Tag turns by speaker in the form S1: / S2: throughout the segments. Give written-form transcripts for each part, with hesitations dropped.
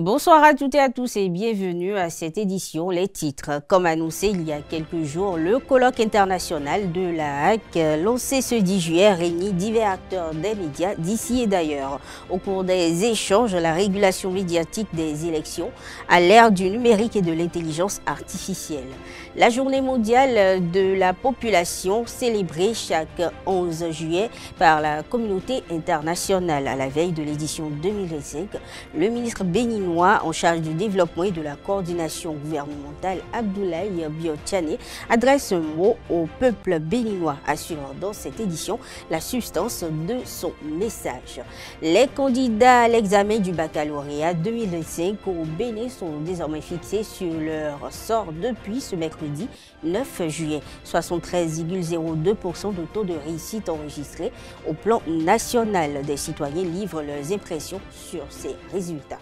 S1: Bonsoir à toutes et à tous et bienvenue à cette édition. Les titres, comme annoncé il y a quelques jours, le colloque international de la HAC, lancé ce 10 juillet, réunit divers acteurs des médias d'ici et d'ailleurs. Au cours des échanges, la régulation médiatique des élections à l'ère du numérique et de l'intelligence artificielle. La journée mondiale de la population célébrée chaque 11 juillet par la communauté internationale. À la veille de l'édition 2025, le ministre béninois en charge du développement et de la coordination gouvernementale, Abdoulaye Biotchane, adresse un mot au peuple béninois, assurant dans cette édition la substance de son message. Les candidats à l'examen du baccalauréat 2025 au Bénin sont désormais fixés sur leur sort depuis ce mercredi 9 juillet. 73,02% de taux de réussite enregistrés au plan national. Des citoyens livrent leurs impressions sur ces résultats.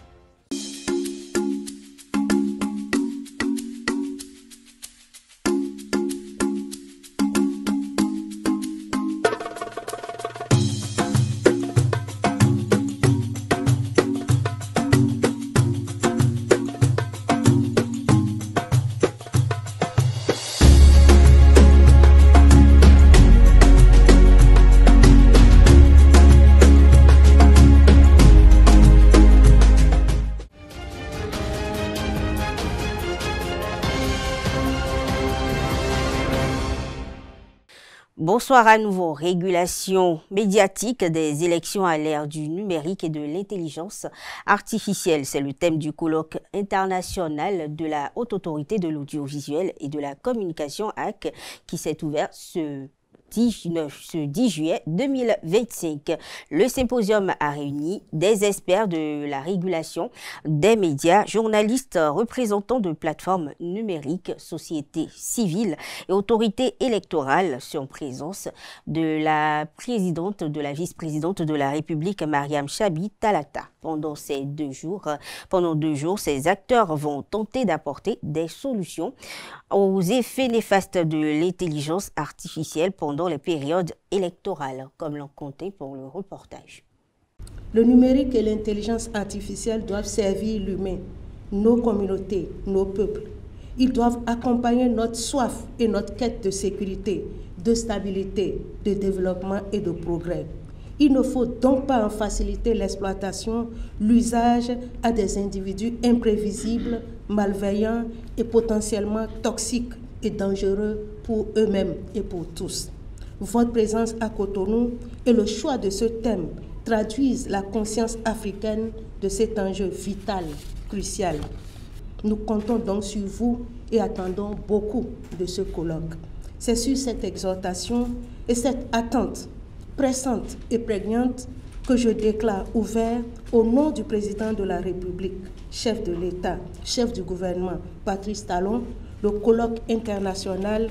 S1: Bonsoir à nouveau. Régulation médiatique des élections à l'ère du numérique et de l'intelligence artificielle. C'est le thème du colloque international de la Haute Autorité de l'audiovisuel et de la communication HAC qui s'est ouvert ce 10 juillet 2025. Le symposium a réuni des experts de la régulation des médias, journalistes, représentants de plateformes numériques, sociétés civiles et autorités électorales, sur présence de la présidente, de la vice-présidente de la République, Mariam Chabi Talata. Pendant 2 jours, ces acteurs vont tenter d'apporter des solutions aux effets néfastes de l'intelligence artificielle pendant les périodes électorales, comme l'ont compté pour le reportage.
S2: Le numérique et l'intelligence artificielle doivent servir l'humain, nos communautés, nos peuples. Ils doivent accompagner notre soif et notre quête de sécurité, de stabilité, de développement et de progrès. Il ne faut donc pas en faciliter l'exploitation, l'usage à des individus imprévisibles, malveillants et potentiellement toxiques et dangereux pour eux-mêmes et pour tous. Votre présence à Cotonou et le choix de ce thème traduisent la conscience africaine de cet enjeu vital, crucial. Nous comptons donc sur vous et attendons beaucoup de ce colloque. C'est sur cette exhortation et cette attente pressante et prégnante que je déclare ouvert au nom du président de la République, chef de l'État, chef du gouvernement, Patrice Talon, le colloque international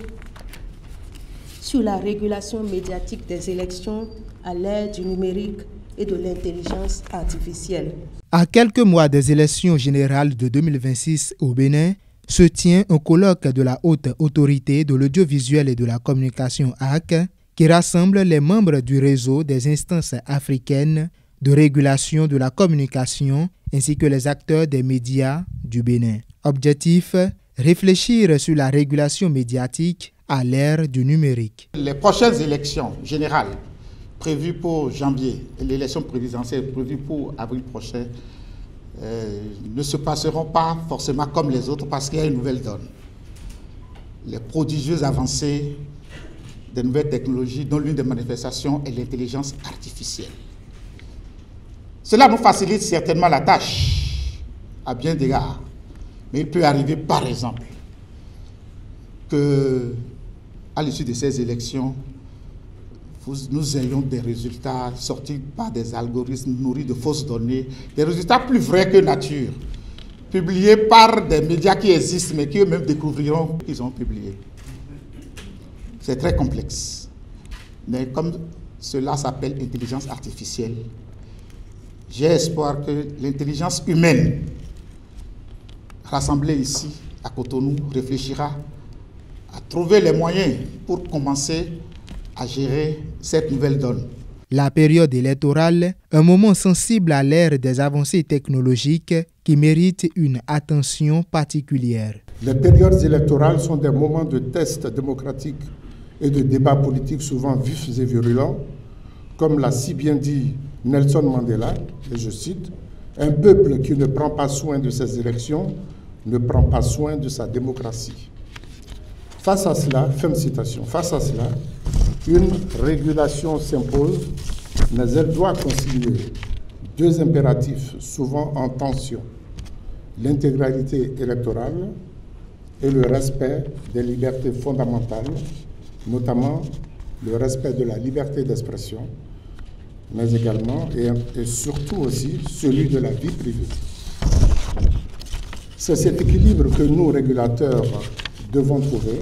S2: sur la régulation médiatique des élections à l'ère du numérique et de l'intelligence artificielle.
S3: À quelques mois des élections générales de 2026 au Bénin, se tient un colloque de la Haute Autorité de l'audiovisuel et de la communication HAC qui rassemble les membres du réseau des instances africaines de régulation de la communication ainsi que les acteurs des médias du Bénin. Objectif, réfléchir sur la régulation médiatique à l'ère du numérique.
S4: Les prochaines élections générales prévues pour janvier et l'élection présidentielle prévue pour avril prochain ne se passeront pas forcément comme les autres parce qu'il y a une nouvelle donne. Les prodigieuses avancées des nouvelles technologies dont l'une des manifestations est l'intelligence artificielle. Cela nous facilite certainement la tâche à bien d'égards, mais il peut arriver par exemple qu'à l'issue de ces élections, nous ayons des résultats sortis par des algorithmes nourris de fausses données, des résultats plus vrais que nature, publiés par des médias qui existent mais qui eux-mêmes découvriront qu'ils ont publié. C'est très complexe. Mais comme cela s'appelle intelligence artificielle, j'ai espoir que l'intelligence humaine rassemblée ici à Cotonou réfléchira à trouver les moyens pour commencer à gérer cette nouvelle donne.
S3: La période électorale, un moment sensible à l'ère des avancées technologiques qui méritent une attention particulière.
S5: Les périodes électorales sont des moments de test démocratique et de débats politiques souvent vifs et virulents, comme l'a si bien dit Nelson Mandela, et je cite, « Un peuple qui ne prend pas soin de ses élections ne prend pas soin de sa démocratie. » Face à cela, fin de citation, face à cela, une régulation s'impose, mais elle doit concilier deux impératifs souvent en tension, l'intégralité électorale et le respect des libertés fondamentales, notamment le respect de la liberté d'expression, mais également et surtout aussi celui de la vie privée. C'est cet équilibre que nous, régulateurs, devons trouver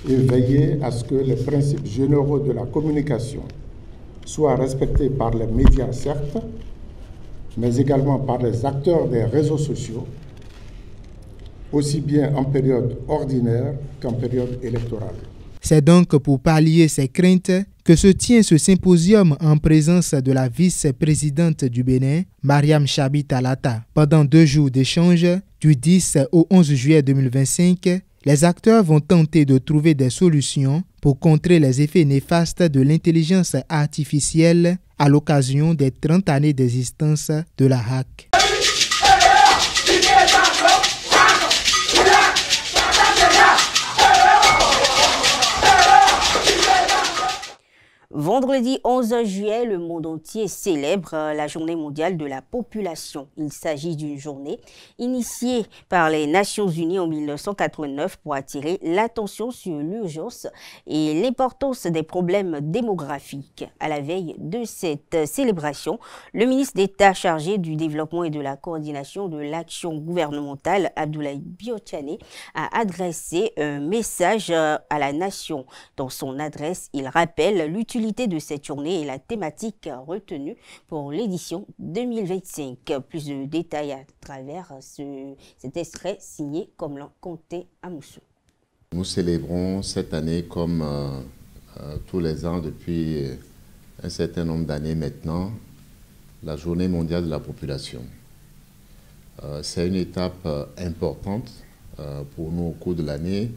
S5: et veiller à ce que les principes généraux de la communication soient respectés par les médias, certes, mais également par les acteurs des réseaux sociaux, aussi bien en période ordinaire qu'en période électorale.
S3: C'est donc pour pallier ces craintes que se tient ce symposium en présence de la vice-présidente du Bénin, Mariam Chabi Talata. Pendant 2 jours d'échange, du 10 au 11 juillet 2025, les acteurs vont tenter de trouver des solutions pour contrer les effets néfastes de l'intelligence artificielle à l'occasion des 30 années d'existence de la HAC.
S1: Vendredi 11 juillet, le monde entier célèbre la Journée mondiale de la population. Il s'agit d'une journée initiée par les Nations Unies en 1989 pour attirer l'attention sur l'urgence et l'importance des problèmes démographiques. À la veille de cette célébration, le ministre d'État chargé du développement et de la coordination de l'action gouvernementale, Abdoulaye Biotchane, a adressé un message à la nation. Dans son adresse, il rappelle l'utilité de cette journée et la thématique retenue pour l'édition 2025. Plus de détails à travers cet extrait signé comme l'en comptait Amoussou.
S6: Nous célébrons cette année comme tous les ans depuis un certain nombre d'années maintenant la Journée mondiale de la population. C'est une étape importante pour nous au cours de l'année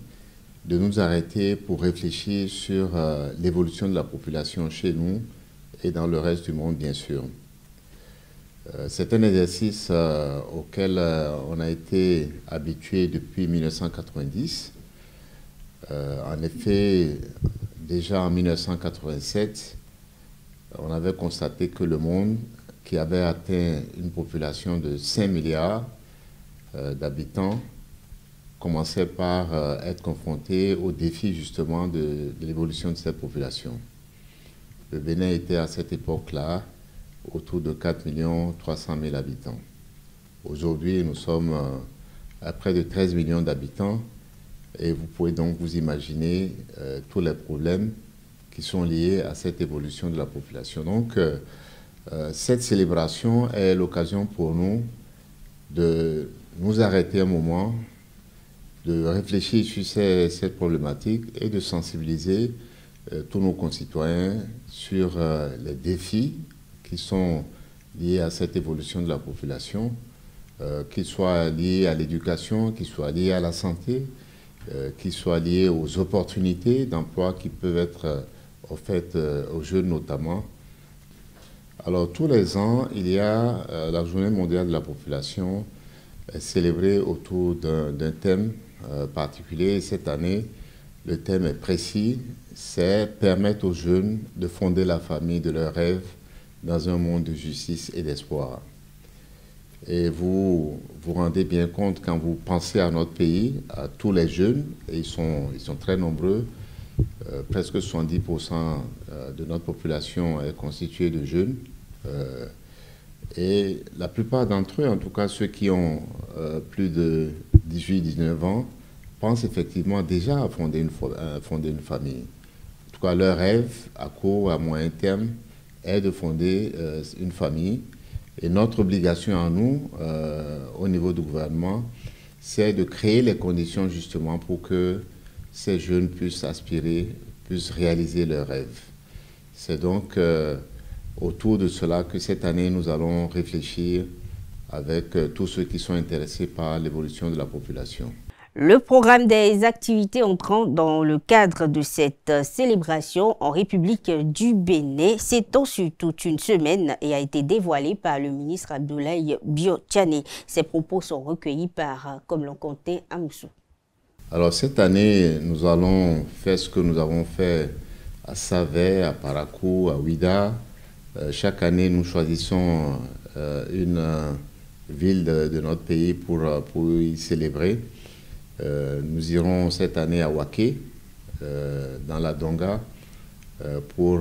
S6: de nous arrêter pour réfléchir sur l'évolution de la population chez nous et dans le reste du monde, bien sûr. C'est un exercice auquel on a été habitué depuis 1990. En effet, déjà en 1987, on avait constaté que le monde, qui avait atteint une population de 5 milliards d'habitants, commençait par être confronté au défi justement de l'évolution de cette population. Le Bénin était à cette époque-là autour de 4 300 000 habitants. Aujourd'hui, nous sommes à près de 13 millions d'habitants et vous pouvez donc vous imaginer tous les problèmes qui sont liés à cette évolution de la population. Donc, cette célébration est l'occasion pour nous de nous arrêter un moment, de réfléchir sur cette problématique et de sensibiliser tous nos concitoyens sur les défis qui sont liés à cette évolution de la population, qu'ils soient liés à l'éducation, qu'ils soient liés à la santé, qu'ils soient liés aux opportunités d'emploi qui peuvent être offertes aux jeunes notamment. Alors tous les ans, il y a la Journée mondiale de la population célébrée autour d'un thème particulier. Cette année, le thème est précis, c'est permettre aux jeunes de fonder la famille de leurs rêves dans un monde de justice et d'espoir. Et vous vous rendez bien compte quand vous pensez à notre pays, à tous les jeunes, et ils sont très nombreux, presque 70% de notre population est constituée de jeunes. Et la plupart d'entre eux, en tout cas ceux qui ont plus de 18-19 ans, pensent effectivement déjà à fonder une famille. En tout cas, leur rêve à court ou à moyen terme est de fonder une famille. Et notre obligation à nous, au niveau du gouvernement, c'est de créer les conditions justement pour que ces jeunes puissent aspirer, puissent réaliser leurs rêves. C'est donc autour de cela que cette année, nous allons réfléchir avec tous ceux qui sont intéressés par l'évolution de la population.
S1: Le programme des activités entrant dans le cadre de cette célébration en République du Bénin s'étend sur toute une semaine et a été dévoilé par le ministre Abdoulaye Bio-Tchane. Ces propos sont recueillis par Komlon-Conté Amoussou.
S6: Alors cette année, nous allons faire ce que nous avons fait à Savet, à Parakou, à Ouida. Chaque année, nous choisissons une ville de notre pays pour y célébrer. Nous irons cette année à Waké, dans la Donga, pour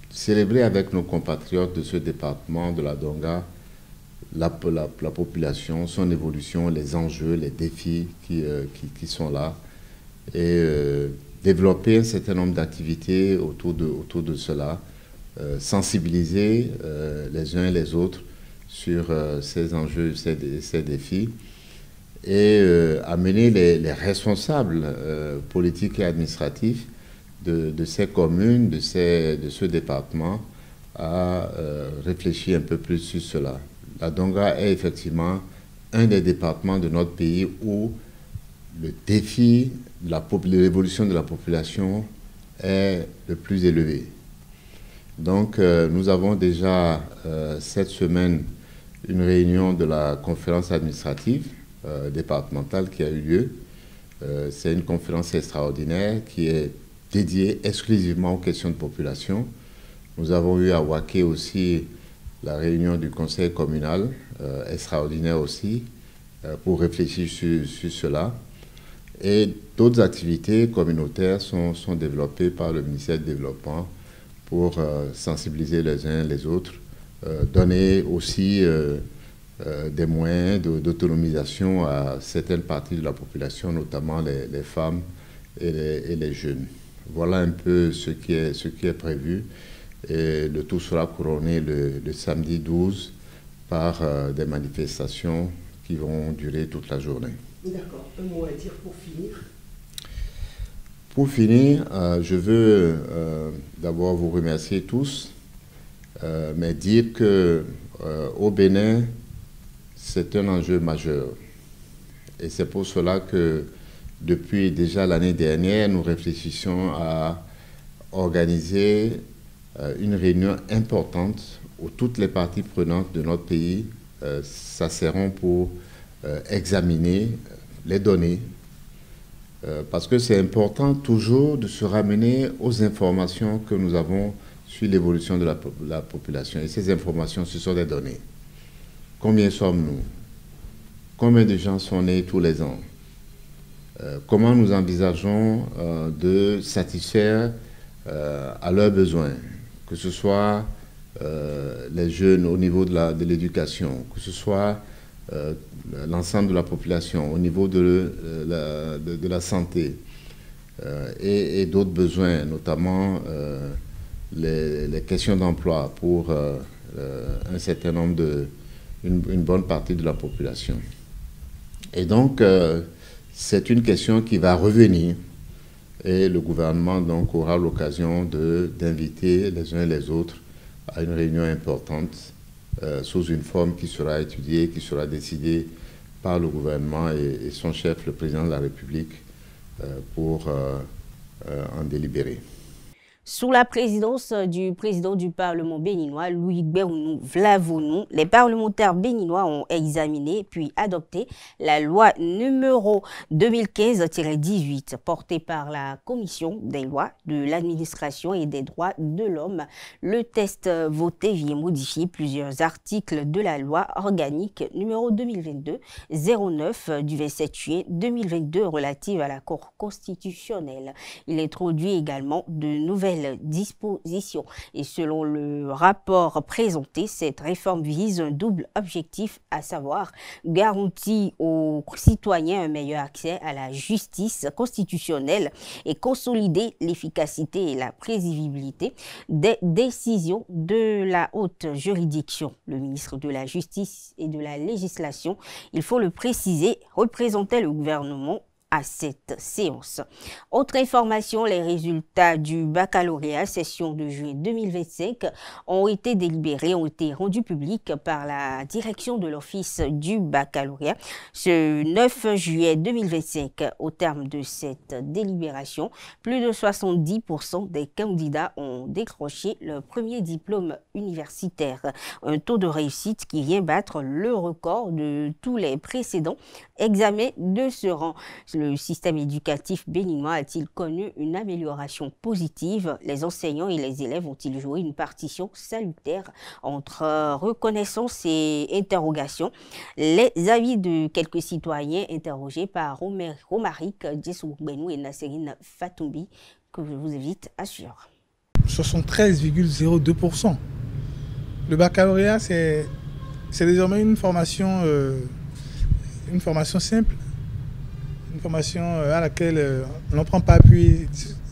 S6: célébrer avec nos compatriotes de ce département de la Donga la population, son évolution, les enjeux, les défis qui sont là, et développer un certain nombre d'activités autour de cela, sensibiliser les uns et les autres sur ces enjeux, ces défis, et amener les responsables politiques et administratifs de ces communes, de ce département, à réfléchir un peu plus sur cela. La Donga est effectivement un des départements de notre pays où le défi de l'évolution de la population est le plus élevé. Donc nous avons déjà cette semaine une réunion de la conférence administrative départementale qui a eu lieu. C'est une conférence extraordinaire qui est dédiée exclusivement aux questions de population. Nous avons eu à Waké aussi la réunion du conseil communal, extraordinaire aussi, pour réfléchir sur cela. Et d'autres activités communautaires sont développées par le ministère du Développement pour sensibiliser les uns les autres, donner aussi des moyens d'autonomisation à certaines parties de la population, notamment les femmes et les jeunes. Voilà un peu ce qui est prévu. Et le tout sera couronné le samedi 12 par des manifestations qui vont durer toute la journée.
S2: D'accord. Un mot à dire pour finir?
S6: Pour finir, je veux d'abord vous remercier tous, mais dire qu'au Bénin, c'est un enjeu majeur. Et c'est pour cela que depuis déjà l'année dernière, nous réfléchissons à organiser une réunion importante où toutes les parties prenantes de notre pays s'asserront pour examiner les données, parce que c'est important toujours de se ramener aux informations que nous avons sur l'évolution de la population. Et ces informations, ce sont des données. Combien sommes-nous? Combien de gens sont nés tous les ans? Comment nous envisageons de satisfaire à leurs besoins, que ce soit les jeunes au niveau de l'éducation, que ce soit l'ensemble de la population au niveau de la santé, et d'autres besoins, notamment les questions d'emploi pour un certain nombre une bonne partie de la population. Et donc, c'est une question qui va revenir, et le gouvernement donc aura l'occasion d'inviter les uns et les autres à une réunion importante sous une forme qui sera étudiée, qui sera décidée par le gouvernement et son chef, le président de la République, pour en délibérer.
S1: Sous la présidence du président du Parlement béninois, Louis Gbérounou Vlavonou, les parlementaires béninois ont examiné puis adopté la loi numéro 2015-18 portée par la Commission des lois, de l'administration et des droits de l'homme. Le texte voté vient modifier plusieurs articles de la loi organique numéro 2022-09 du 27 juillet 2022 relative à la Cour constitutionnelle. Il introduit également de nouvelles dispositions. Et selon le rapport présenté, cette réforme vise un double objectif, à savoir garantir aux citoyens un meilleur accès à la justice constitutionnelle et consolider l'efficacité et la prévisibilité des décisions de la haute juridiction. Le ministre de la Justice et de la Législation, il faut le préciser, représentait le gouvernement à cette séance. Autre information, les résultats du baccalauréat session de juillet 2025 ont été délibérés, ont été rendus publics par la direction de l'Office du baccalauréat ce 9 juillet 2025. Au terme de cette délibération, plus de 70% des candidats ont décroché le premier diplôme universitaire. Un taux de réussite qui vient battre le record de tous les précédents examens de ce rang. Le système éducatif béninois a-t-il connu une amélioration positive? Les enseignants et les élèves ont-ils joué une partition salutaire entre reconnaissance et interrogation? Les avis de quelques citoyens interrogés par Romaric Djessoubenou et Nasserine Fatoumbi que je vous invite à suivre.
S7: 73,02%. Le baccalauréat, c'est désormais une formation simple, une formation à laquelle on n'en prend pas appui.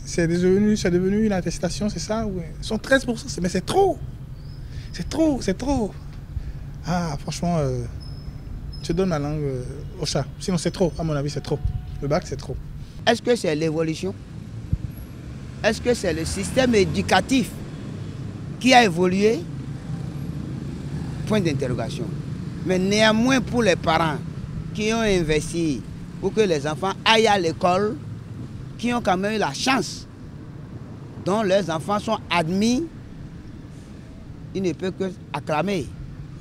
S7: C'est devenu une attestation, c'est ça? Oui. 113%, mais c'est trop. C'est trop. Ah, franchement, je donne ma langue au chat. Sinon, c'est trop, à mon avis, c'est trop. Le bac, c'est trop.
S8: Est-ce que c'est l'évolution? Est-ce que c'est le système éducatif qui a évolué? Point d'interrogation. Mais néanmoins, pour les parents qui ont investi pour que les enfants aillent à l'école, qui ont quand même eu la chance, dont leurs enfants sont admis, il ne peut que acclamer.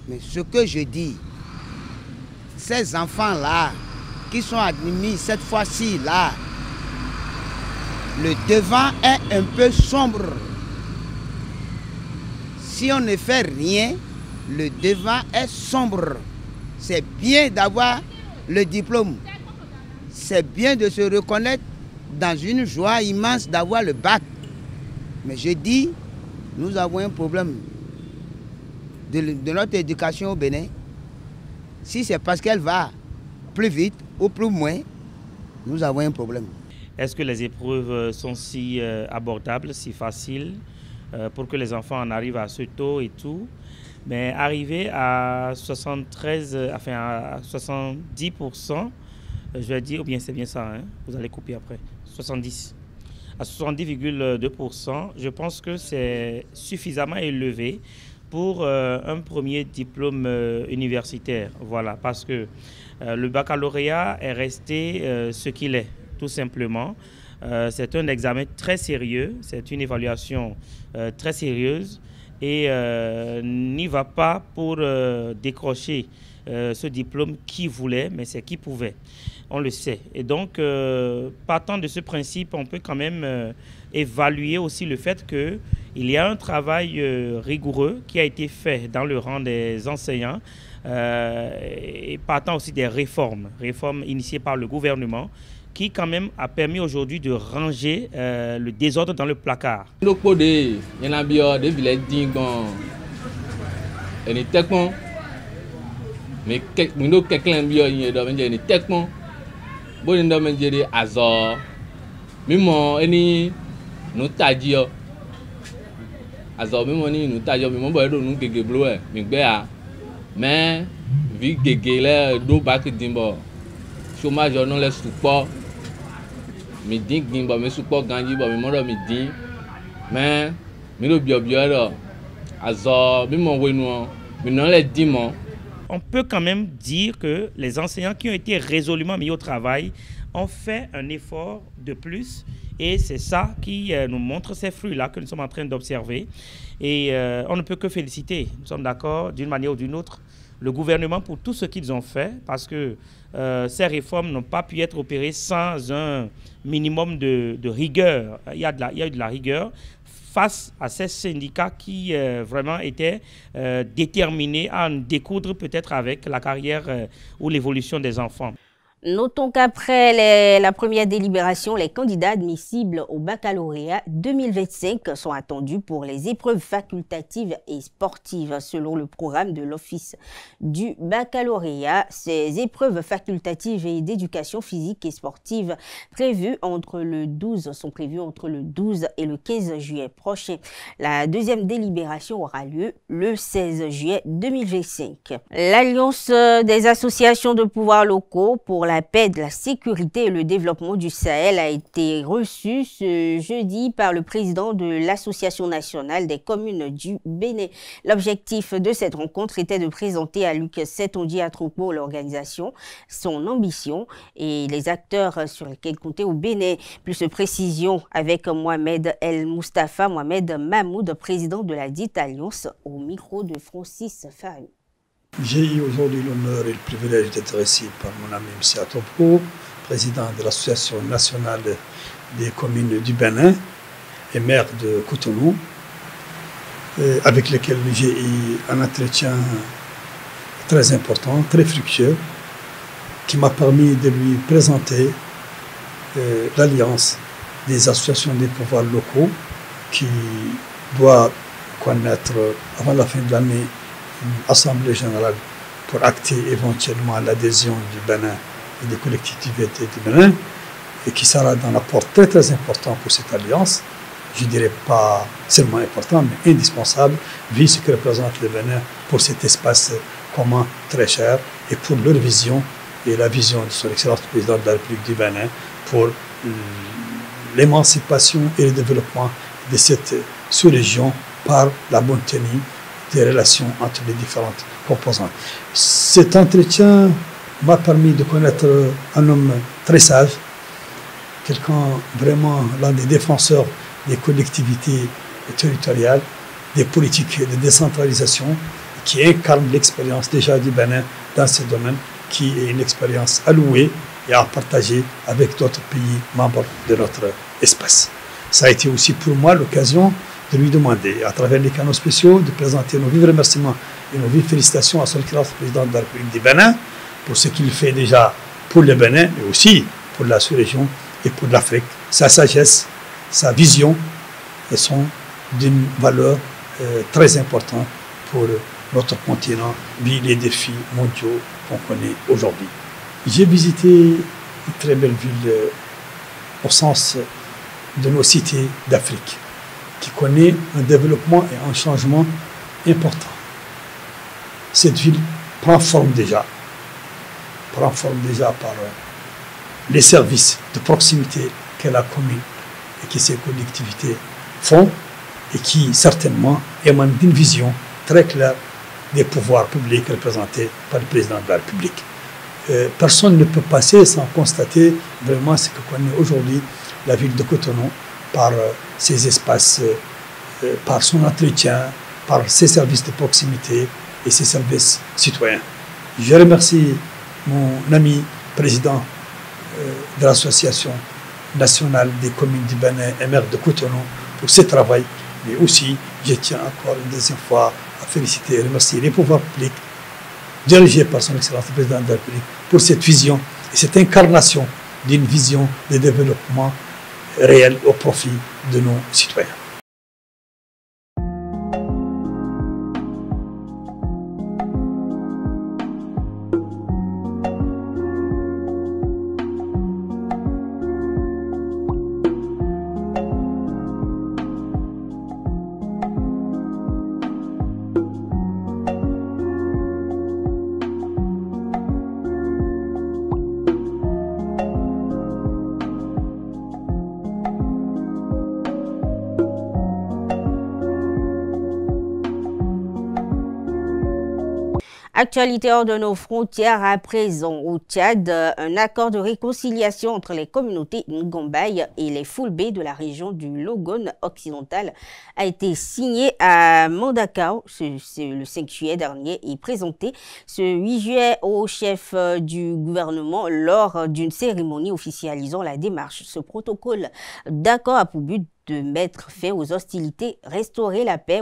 S8: Mais ce que je dis, ces enfants-là, qui sont admis cette fois-ci, là, le devant est un peu sombre. Si on ne fait rien, le devant est sombre. C'est bien d'avoir le diplôme. C'est bien de se reconnaître dans une joie immense d'avoir le bac. Mais je dis, nous avons un problème de notre éducation au Bénin. Si c'est parce qu'elle va plus vite ou plus moins, nous avons un problème.
S9: Est-ce que les épreuves sont si abordables, si faciles pour que les enfants en arrivent à ce taux et tout? Mais arriver à 70%, je vais dire, ou bien c'est bien ça, hein? Vous allez couper après, 70. À 70,2%, je pense que c'est suffisamment élevé pour un premier diplôme universitaire. Voilà, parce que le baccalauréat est resté ce qu'il est, tout simplement. C'est un examen très sérieux, c'est une évaluation très sérieuse et n'y va pas pour décrocher ce diplôme qui voulait, mais c'est qui pouvait. On le sait. Et donc, partant de ce principe, on peut quand même évaluer aussi le fait qu'il y a un travail rigoureux qui a été fait dans le rang des enseignants et partant aussi des réformes initiées par le gouvernement qui quand même a permis aujourd'hui de ranger le désordre dans le placard.
S10: Chômage non les support mi din gimbo mi support ganji bo mi moro mi din mais mi lo bio azo mi mo wenu mi non les dimon.
S9: On peut quand même dire que les enseignants qui ont été résolument mis au travail ont fait un effort de plus et c'est ça qui nous montre ces fruits-là que nous sommes en train d'observer et on ne peut que féliciter, nous sommes d'accord d'une manière ou d'une autre, le gouvernement pour tout ce qu'ils ont fait parce que ces réformes n'ont pas pu être opérées sans un minimum de rigueur. Il y a eu de la rigueur face à ces syndicats qui vraiment étaient déterminés à en découdre peut-être avec la carrière ou l'évolution des enfants.
S1: Notons qu'après la première délibération, les candidats admissibles au baccalauréat 2025 sont attendus pour les épreuves facultatives et sportives selon le programme de l'Office du baccalauréat. Ces épreuves facultatives et d'éducation physique et sportive sont prévues entre le 12 et le 15 juillet prochain. La deuxième délibération aura lieu le 16 juillet 2025. L'Alliance des associations de pouvoirs locaux pour la la paix, la sécurité et le développement du Sahel a été reçu ce jeudi par le président de l'Association nationale des communes du Bénin. L'objectif de cette rencontre était de présenter à Luc Setonji Atropo, l'organisation, son ambition et les acteurs sur lesquels compter au Bénin. Plus de précision avec Mohamed El Mustafa, Mohamed Mahmoud, président de la dite alliance, au micro de Francis Faru.
S11: J'ai eu aujourd'hui l'honneur et le privilège d'être reçu par mon ami M. Atropo, président de l'Association nationale des communes du Bénin et maire de Cotonou, avec lequel j'ai eu un entretien très important, très fructueux, qui m'a permis de lui présenter l'alliance des associations des pouvoirs locaux qui doit connaître avant la fin de l'année une assemblée générale pour acter éventuellement l'adhésion du Bénin et des collectivités du Bénin et qui sera d'un apport très très important pour cette alliance. Je dirais pas seulement important mais indispensable vu ce que représente le Bénin pour cet espace commun très cher et pour leur vision et la vision de son excellence président de la République du Bénin pour l'émancipation et le développement de cette sous-région par la bonne tenue des relations entre les différentes composantes. Cet entretien m'a permis de connaître un homme très sage, quelqu'un vraiment l'un des défenseurs des collectivités territoriales, des politiques de décentralisation, qui incarne l'expérience déjà du Bénin dans ce domaine, qui est une expérience à louer et à partager avec d'autres pays membres de notre espace. Ça a été aussi pour moi l'occasion de lui demander, à travers les canaux spéciaux, de présenter nos vifs remerciements et nos vives félicitations à son excellence président de la République du Bénin pour ce qu'il fait déjà pour le Bénin, mais aussi pour la sous-région et pour l'Afrique. Sa sagesse, sa vision sont d'une valeur très importante pour notre continent, vu les défis mondiaux qu'on connaît aujourd'hui. J'ai visité une très belle ville au sens de nos cités d'Afrique, qui connaît un développement et un changement important. Cette ville prend forme déjà par les services de proximité que la commune et que ses collectivités font et qui certainement émanent d'une vision très claire des pouvoirs publics représentés par le président de la République. Personne ne peut passer sans constater vraiment ce que connaît aujourd'hui la ville de Cotonou par ses espaces, par son entretien, par ses services de proximité et ses services citoyens. Je remercie mon ami président de l'Association nationale des communes du Bénin et maire de Cotonou pour ce travail, mais aussi je tiens encore une deuxième fois à féliciter et remercier les pouvoirs publics dirigés par son excellence le président de la République pour cette vision et cette incarnation d'une vision de développement réel au profit de nos citoyens.
S1: Actualité hors de nos frontières à présent. Au Tchad, un accord de réconciliation entre les communautés Ngombaye et les Fulbe de la région du Logone occidental a été signé à Mandakao le 5 juillet dernier et présenté ce 8 juillet au chef du gouvernement lors d'une cérémonie officialisant la démarche. Ce protocole d'accord a pour but de mettre fin aux hostilités, restaurer la paix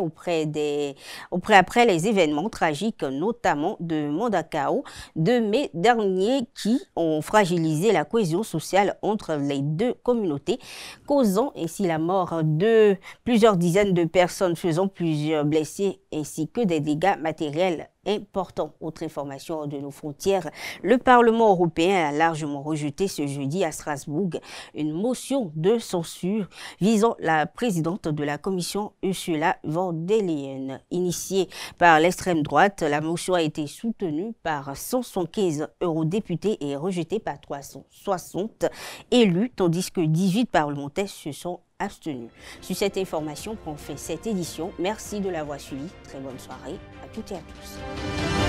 S1: après les événements tragiques, notamment de Mandakao de mai dernier, qui ont fragilisé la cohésion sociale entre les deux communautés, causant ainsi la mort de plusieurs dizaines de personnes, faisant plusieurs blessés, ainsi que des dégâts matériels important. Autre information hors de nos frontières, le Parlement européen a largement rejeté ce jeudi à Strasbourg une motion de censure visant la présidente de la Commission Ursula von der Leyen. Initiée par l'extrême droite, la motion a été soutenue par 175 eurodéputés et rejetée par 360 élus, tandis que 18 parlementaires se sont abstenus. Sur cette information prend fin cette édition. Merci de l'avoir suivi. Très bonne soirée à toutes et à tous.